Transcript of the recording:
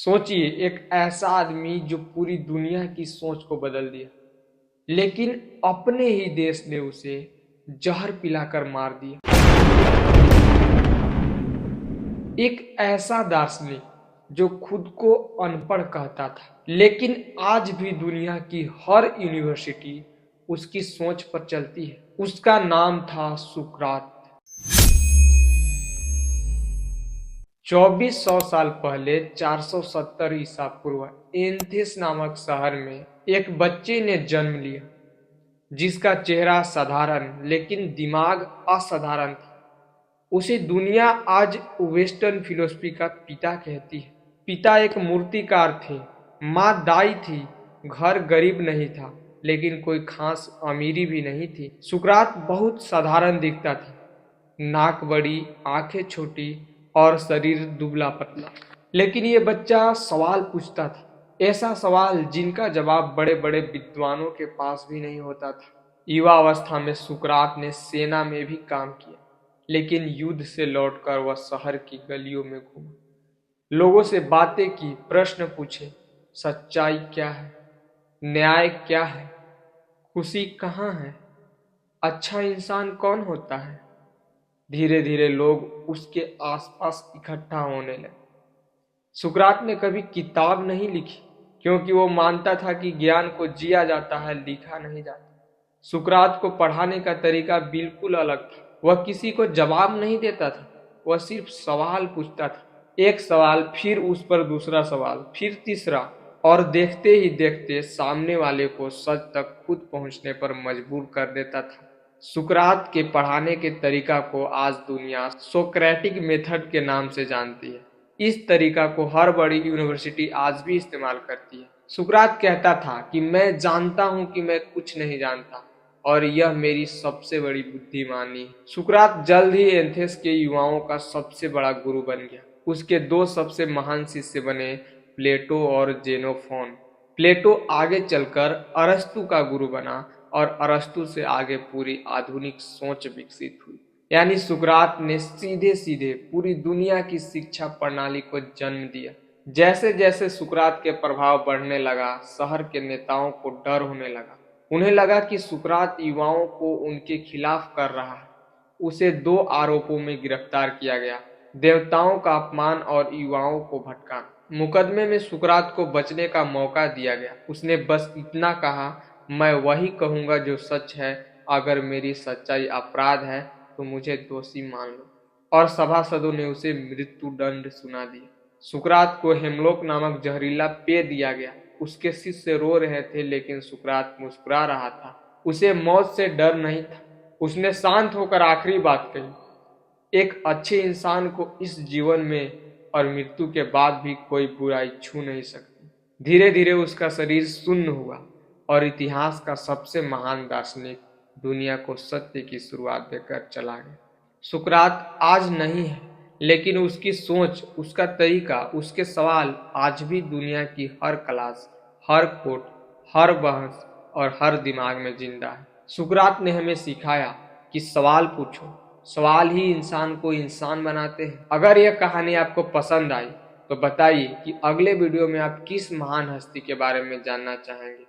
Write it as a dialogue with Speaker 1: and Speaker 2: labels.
Speaker 1: सोचिए, एक ऐसा आदमी जो पूरी दुनिया की सोच को बदल दिया, लेकिन अपने ही देश ने उसे जहर पिलाकर मार दिया। एक ऐसा दार्शनिक जो खुद को अनपढ़ कहता था, लेकिन आज भी दुनिया की हर यूनिवर्सिटी उसकी सोच पर चलती है। उसका नाम था सुकरात। 2400 साल पहले 470 ईसा पूर्व एथेंस नामक शहर में एक बच्चे ने जन्म लिया, जिसका चेहरा साधारण लेकिन दिमाग असाधारण था। उसे दुनिया आज वेस्टर्न फिलोसफी का पिता कहती है। पिता एक मूर्तिकार थे, माँ दाई थी, घर गरीब नहीं था, लेकिन कोई खास अमीरी भी नहीं थी। सुकरात बहुत साधारण दिखता था, नाक बड़ी, आंखें छोटी और शरीर दुबला पतला। लेकिन ये बच्चा सवाल पूछता था, ऐसा सवाल जिनका जवाब बड़े बड़े विद्वानों के पास भी नहीं होता था। युवा अवस्था में सुकरात ने सेना में भी काम किया, लेकिन युद्ध से लौटकर वह शहर की गलियों में घूमा, लोगों से बातें की, प्रश्न पूछे, सच्चाई क्या है, न्याय क्या है, खुशी कहाँ है, अच्छा इंसान कौन होता है। धीरे धीरे लोग उसके आसपास इकट्ठा होने लगे। सुकरात ने कभी किताब नहीं लिखी, क्योंकि वो मानता था कि ज्ञान को जिया जाता है, लिखा नहीं जाता। सुकरात को पढ़ाने का तरीका बिल्कुल अलग था। वह किसी को जवाब नहीं देता था, वह सिर्फ सवाल पूछता था। एक सवाल, फिर उस पर दूसरा सवाल, फिर तीसरा, और देखते ही देखते सामने वाले को सच तक खुद पहुंचने पर मजबूर कर देता था। सुकरात के पढ़ाने के तरीका को आज दुनिया सोक्रेटिक मेथड के नाम से जानती है। इस तरीका को हर बड़ी यूनिवर्सिटी आज भी इस्तेमाल करती है। सुकरात कहता था कि मैं जानता हूं कि मैं कुछ नहीं जानता, और यह मेरी सबसे बड़ी बुद्धिमानी है। सुकरात जल्द ही एथेंस के युवाओं का सबसे बड़ा गुरु बन गया। उसके दो सबसे महान शिष्य बने, प्लेटो और जेनोफोन। प्लेटो आगे चलकर अरस्तु का गुरु बना, और अरस्तु से आगे पूरी आधुनिक सोच विकसित हुई। यानी सुकरात ने सीधे सीधे पूरी दुनिया की शिक्षा प्रणाली को जन्म दिया। जैसे जैसे सुकरात के प्रभाव बढ़ने लगा, शहर के नेताओं को डर होने लगा। उन्हें लगा कि सुकरात युवाओं को उनके खिलाफ कर रहा है। उसे 2 आरोपों में गिरफ्तार किया गया, देवताओं का अपमान और युवाओं को भटकाना। मुकदमे में सुकरात को बचने का मौका दिया गया। उसने बस इतना कहा, मैं वही कहूंगा जो सच है, अगर मेरी सच्चाई अपराध है तो मुझे दोषी मान लो। और सभासदों ने उसे मृत्यु दंड सुना दिया। सुकरात को हेमलोक नामक जहरीला पेय दिया गया। उसके शिष्य रो रहे थे, लेकिन सुकरात मुस्कुरा रहा था। उसे मौत से डर नहीं था। उसने शांत होकर आखिरी बात कही, एक अच्छे इंसान को इस जीवन में और मृत्यु के बाद भी कोई बुराई छू नहीं सकती। धीरे धीरे उसका शरीर शून्य हुआ, और इतिहास का सबसे महान दार्शनिक दुनिया को सत्य की शुरुआत देकर चला गया। सुकरात आज नहीं है, लेकिन उसकी सोच, उसका तरीका, उसके सवाल आज भी दुनिया की हर क्लास, हर कोर्ट, हर बहस और हर दिमाग में जिंदा है। सुकरात ने हमें सिखाया कि सवाल पूछो, सवाल ही इंसान को इंसान बनाते हैं। अगर यह कहानी आपको पसंद आई तो बताइए कि अगले वीडियो में आप किस महान हस्ती के बारे में जानना चाहेंगे।